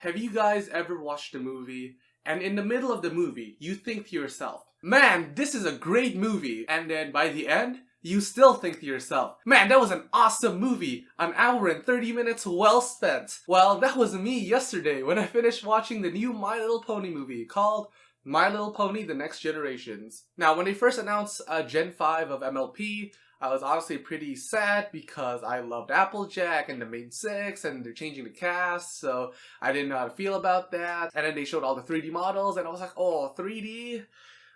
Have you guys ever watched a movie and in the middle of the movie you think to yourself, man, this is a great movie, and then by the end you still think to yourself, man, that was an awesome movie, an hour and 30 minutes well spent. Well, that was me yesterday when I finished watching the new My Little Pony movie called My Little Pony: The Next Generations. Now, when they first announced Gen 5 of MLP, I was honestly pretty sad because I loved Applejack and the main six, and they're changing the cast, so I didn't know how to feel about that. And then they showed all the 3D models, and I was like, oh, 3D?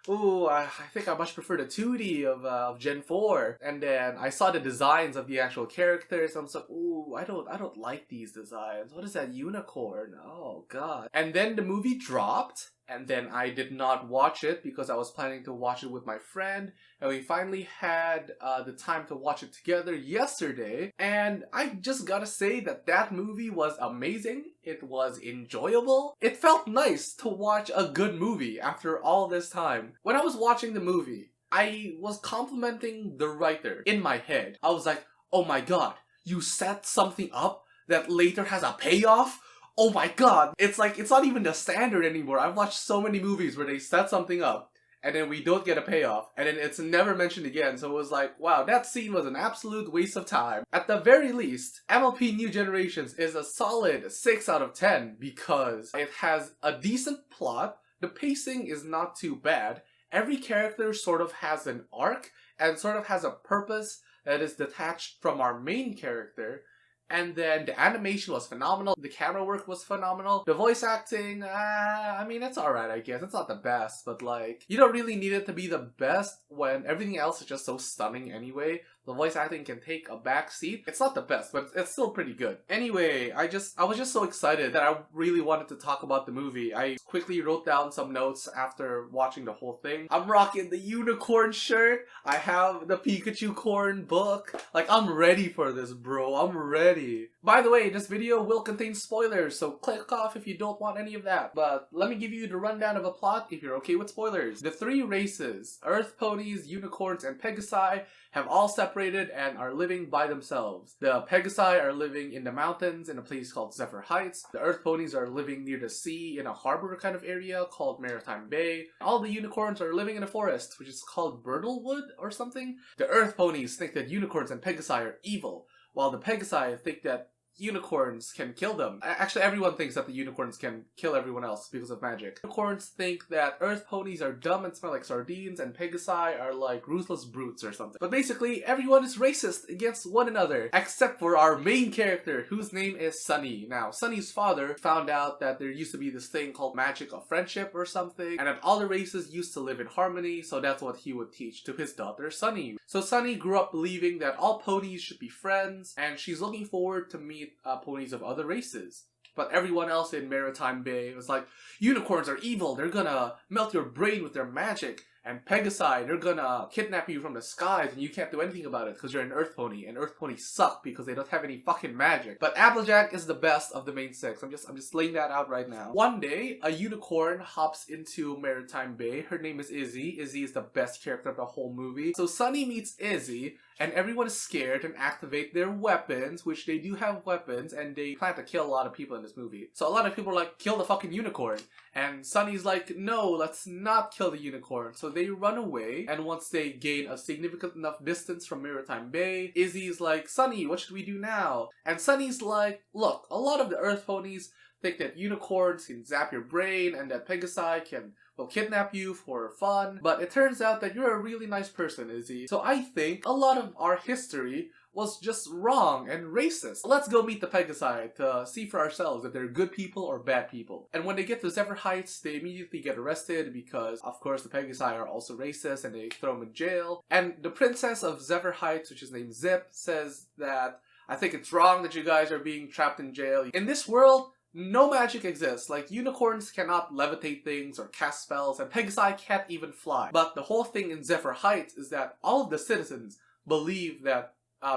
Ooh, I think I much prefer the 2D of Gen 4. And then I saw the designs of the actual characters, and I was like, ooh, I don't like these designs. What is that unicorn? Oh god. And then the movie dropped, and then I did not watch it because I was planning to watch it with my friend, and we finally had the time to watch it together yesterday, and I just gotta say that that movie was amazing. It was enjoyable. It felt nice to watch a good movie after all this time. When I was watching the movie, I was complimenting the writer in my head. I was like, oh my god, you set something up that later has a payoff? Oh my god, it's like, it's not even the standard anymore. I've watched so many movies where they set something up and then we don't get a payoff and then it's never mentioned again. So it was like, wow, that scene was an absolute waste of time. At the very least, MLP New Generations is a solid 6 out of 10 because it has a decent plot, the pacing is not too bad, every character sort of has an arc and sort of has a purpose that is detached from our main character. And then the animation was phenomenal, the camera work was phenomenal, the voice acting, I mean, it's alright I guess, it's not the best, but like, you don't really need it to be the best when everything else is just so stunning anyway. The voice acting can take a back seat. It's not the best, but it's still pretty good. Anyway, I was just so excited that I really wanted to talk about the movie. I quickly wrote down some notes after watching the whole thing. I'm rocking the unicorn shirt. I have the Pikachu corn book. Like, I'm ready for this, bro. I'm ready. By the way, this video will contain spoilers, so click off if you don't want any of that. But let me give you the rundown of a plot if you're okay with spoilers. The three races, Earth ponies, unicorns, and Pegasi, have all separated and are living by themselves. The Pegasi are living in the mountains in a place called Zephyr Heights. The Earth ponies are living near the sea in a harbor kind of area called Maritime Bay. All the unicorns are living in a forest, which is called Byrtlewood or something. The Earth ponies think that unicorns and Pegasi are evil, while the Pegasi think that unicorns can kill them. Actually, everyone thinks that the unicorns can kill everyone else because of magic. Unicorns think that Earth ponies are dumb and smell like sardines, and Pegasi are like ruthless brutes or something. But basically, everyone is racist against one another, except for our main character, whose name is Sunny. Now, Sunny's father found out that there used to be this thing called magic of friendship or something, and that all the races used to live in harmony, so that's what he would teach to his daughter, Sunny. So Sunny grew up believing that all ponies should be friends, and she's looking forward to meet ponies of other races. But everyone else in Maritime Bay was like, unicorns are evil, they're gonna melt your brain with their magic, and Pegasi, they're gonna kidnap you from the skies and you can't do anything about it because you're an Earth pony, and Earth ponies suck because they don't have any fucking magic. But Applejack is the best of the main six. I'm just laying that out right now. One day, a unicorn hops into Maritime Bay. Her name is Izzy. Izzy is the best character of the whole movie. So Sunny meets Izzy, and everyone is scared and activate their weapons, which they do have weapons, and they plan to kill a lot of people in this movie. So a lot of people are like, kill the fucking unicorn. And Sunny's like, no, let's not kill the unicorn. So they run away, and once they gain a significant enough distance from Maritime Bay, Izzy's like, Sunny, what should we do now? And Sunny's like, look, a lot of the Earth ponies think that unicorns can zap your brain and that Pegasi will kidnap you for fun, but it turns out that you're a really nice person, Izzy. So I think a lot of our history was just wrong and racist. Let's go meet the Pegasi to see for ourselves if they're good people or bad people. And when they get to Zephyr Heights, they immediately get arrested because, of course, the Pegasi are also racist and they throw them in jail. And the princess of Zephyr Heights, which is named Zip, says that, I think it's wrong that you guys are being trapped in jail. In this world, no magic exists. Like, unicorns cannot levitate things or cast spells, and Pegasi can't even fly. But the whole thing in Zephyr Heights is that all of the citizens believe that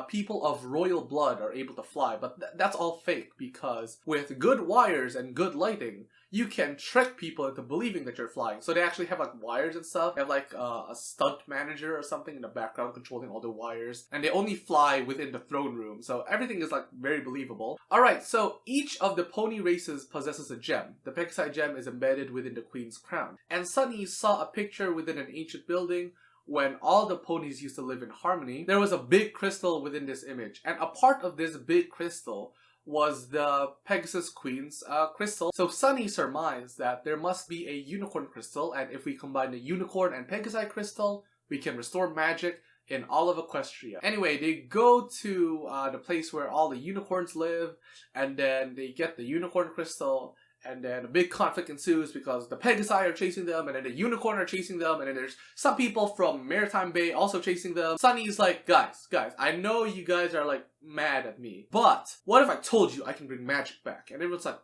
people of royal blood are able to fly, but that's all fake because with good wires and good lighting, you can trick people into believing that you're flying. So they actually have like wires and stuff. They have like a stunt manager or something in the background controlling all the wires, and they only fly within the throne room. So everything is like very believable. Alright, so each of the pony races possesses a gem. The Pegasi gem is embedded within the queen's crown. And Sunny saw a picture within an ancient building when all the ponies used to live in harmony. There was a big crystal within this image, and a part of this big crystal was the Pegasus Queen's crystal. So Sunny surmised that there must be a unicorn crystal, and if we combine the unicorn and Pegasi crystal, we can restore magic in all of Equestria. Anyway, they go to the place where all the unicorns live, and then they get the unicorn crystal, and then a big conflict ensues because the Pegasi are chasing them, and then the unicorn are chasing them, and then there's some people from Maritime Bay also chasing them. Sunny's like, guys, I know you guys are like mad at me, but what if I told you I can bring magic back? And everyone's like,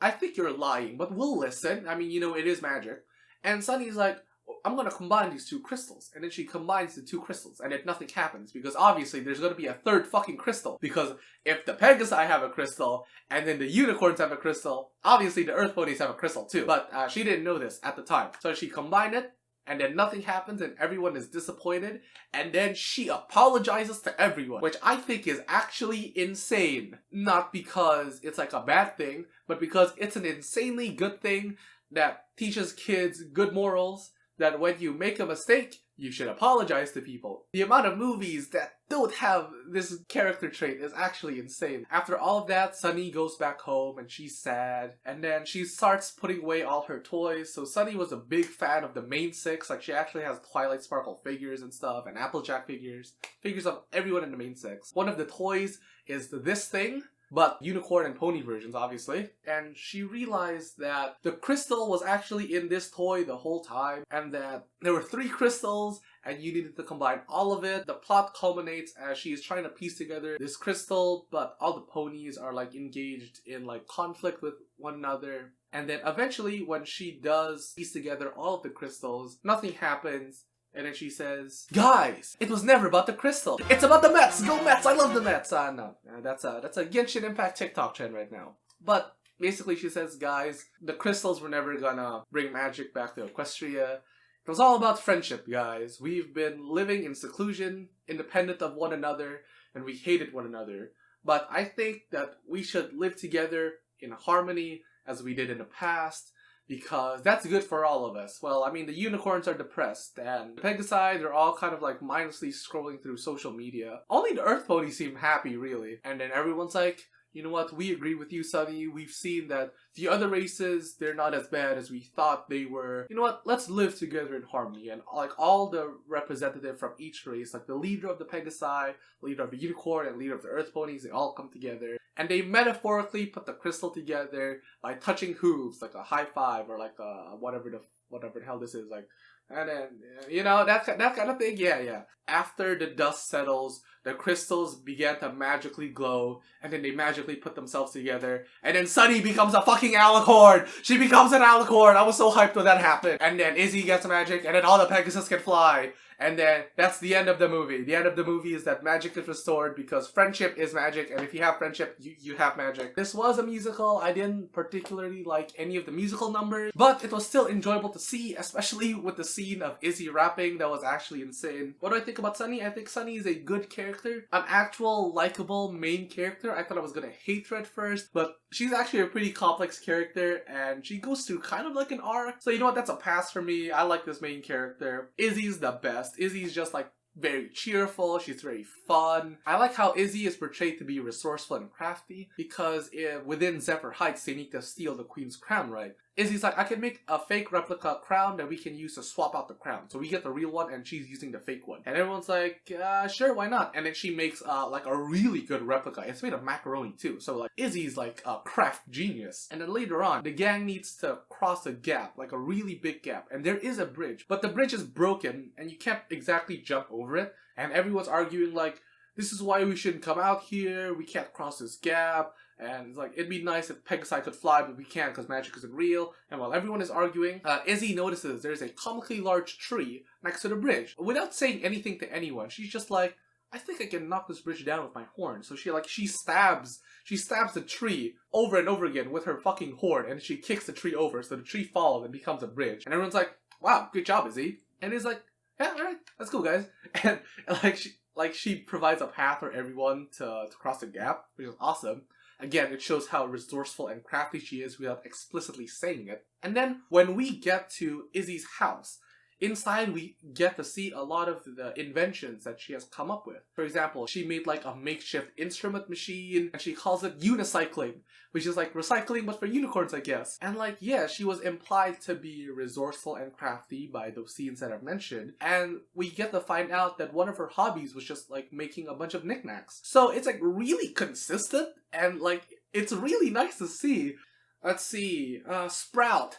I think you're lying, but we'll listen. I mean, you know, it is magic. And Sunny's like, I'm gonna combine these two crystals. And then she combines the two crystals, and then nothing happens because obviously there's gonna be a third fucking crystal. Because if the Pegasi have a crystal and then the unicorns have a crystal, obviously the Earth ponies have a crystal too. But she didn't know this at the time. So she combined it, and then nothing happens and everyone is disappointed, and then she apologizes to everyone, which I think is actually insane. Not because it's like a bad thing, but because it's an insanely good thing that teaches kids good morals, that when you make a mistake, you should apologize to people. The amount of movies that don't have this character trait is actually insane. After all of that, Sunny goes back home and she's sad, and then she starts putting away all her toys. So Sunny was a big fan of the main six. Like, she actually has Twilight Sparkle figures and stuff, and Applejack figures of everyone in the main six. One of the toys is this thing, but unicorn and pony versions, obviously. And she realized that the crystal was actually in this toy the whole time, and that there were 3 crystals and you needed to combine all of it. The plot culminates as she is trying to piece together this crystal, but all the ponies are like engaged in like conflict with one another. And then eventually when she does piece together all of the crystals, nothing happens. And then she says, guys, it was never about the crystal. It's about the Mets. Go Mets. I love the Mets. No, that's a Genshin Impact TikTok trend right now. But basically she says, guys, the crystals were never gonna bring magic back to Equestria. It was all about friendship, guys. We've been living in seclusion, independent of one another, and we hated one another. But I think that we should live together in harmony as we did in the past, because that's good for all of us. Well, I mean, the unicorns are depressed, and the Pegasi, they're all kind of like mindlessly scrolling through social media. Only the Earth ponies seem happy, really. And then everyone's like, you know what, we agree with you, Sunny. We've seen that the other races, they're not as bad as we thought they were. You know what, let's live together in harmony. And like all the representative from each race, like the leader of the Pegasi, leader of the unicorn, and leader of the Earth ponies, they all come together. And they metaphorically put the crystal together by touching hooves, like a high five, or like a whatever the hell this is, like, and then, you know, that kind of thing. Yeah. After the dust settles, the crystals began to magically glow, and then they magically put themselves together, and then Sunny becomes a fucking alicorn! She becomes an alicorn! I was so hyped when that happened. And then Izzy gets magic, and then all the Pegasus can fly. And then that's the end of the movie. The end of the movie is that magic is restored because friendship is magic, and if you have friendship, you have magic. This was a musical. I didn't particularly like any of the musical numbers, but it was still enjoyable to see, especially with the scene of Izzy rapping. That was actually insane. What do I think about Sunny? I think Sunny is a good character, an actual likable main character. I thought I was gonna hate her at first, but she's actually a pretty complex character, and she goes through kind of like an arc. So you know what, that's a pass for me. I like this main character. Izzy's the best. Izzy's just like very cheerful, she's very fun. I like how Izzy is portrayed to be resourceful and crafty, because within Zephyr Heights they need to steal the queen's crown, right? Izzy's like, I can make a fake replica crown that we can use to swap out the crown. So we get the real one and she's using the fake one. And everyone's like, sure, why not? And then she makes like a really good replica. It's made of macaroni too. So like Izzy's like a craft genius. And then later on, the gang needs to cross a gap, like a really big gap. And there is a bridge, but the bridge is broken and you can't exactly jump over it. And everyone's arguing like, this is why we shouldn't come out here. We can't cross this gap. And it's like, it'd be nice if Pegasi could fly, but we can't because magic isn't real. And while everyone is arguing, Izzy notices there's a comically large tree next to the bridge. Without saying anything to anyone, she's just like, I think I can knock this bridge down with my horn. So she stabs the tree over and over again with her fucking horn, and she kicks the tree over, so the tree falls and becomes a bridge. And everyone's like, wow, good job, Izzy. And he's like, yeah, alright, that's cool, guys. And she provides a path for everyone to cross the gap, which is awesome. Again, it shows how resourceful and crafty she is without explicitly saying it. And then when we get to Izzy's house, inside we get to see a lot of the inventions that she has come up with. For example, she made like a makeshift instrument machine, and she calls it unicycling, which is like recycling but for unicorns, I guess. And like, yeah, she was implied to be resourceful and crafty by those scenes that I've mentioned, and we get to find out that one of her hobbies was just like making a bunch of knickknacks. So it's like really consistent, and like it's really nice to see. Let's see, Sprout.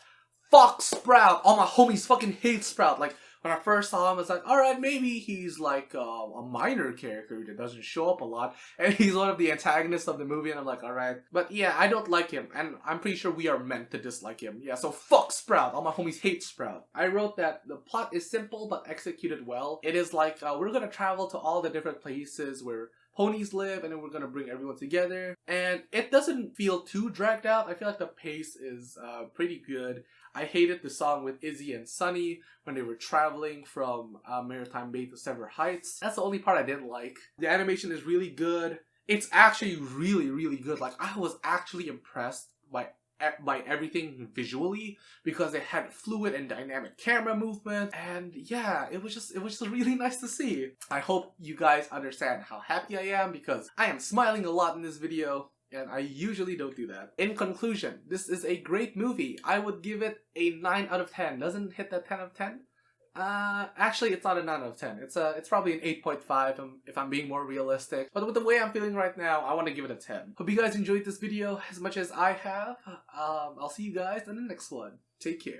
Fuck Sprout! All my homies fucking hate Sprout. Like, when I first saw him, I was like, alright, maybe he's like a minor character that doesn't show up a lot, and he's one of the antagonists of the movie, and I'm like, alright. But yeah, I don't like him, and I'm pretty sure we are meant to dislike him. Yeah, so fuck Sprout! All my homies hate Sprout. I wrote that the plot is simple but executed well. It is like, we're gonna travel to all the different places where ponies live, and then we're gonna bring everyone together. And it doesn't feel too dragged out. I feel like the pace is pretty good. I hated the song with Izzy and Sunny when they were traveling from Maritime Bay to Sever Heights. That's the only part I didn't like. The animation is really good. It's actually really, really good. Like, I was actually impressed by everything visually, because it had fluid and dynamic camera movement, and yeah, it was just really nice to see. I hope you guys understand how happy I am, because I am smiling a lot in this video, and I usually don't do that. In conclusion, this is a great movie. I would give it a 9 out of 10. Doesn't hit that 10 out of 10? Actually, it's not a 9 out of 10. It's probably an 8.5 if I'm being more realistic. But with the way I'm feeling right now, I want to give it a 10. Hope you guys enjoyed this video as much as I have. I'll see you guys in the next one. Take care.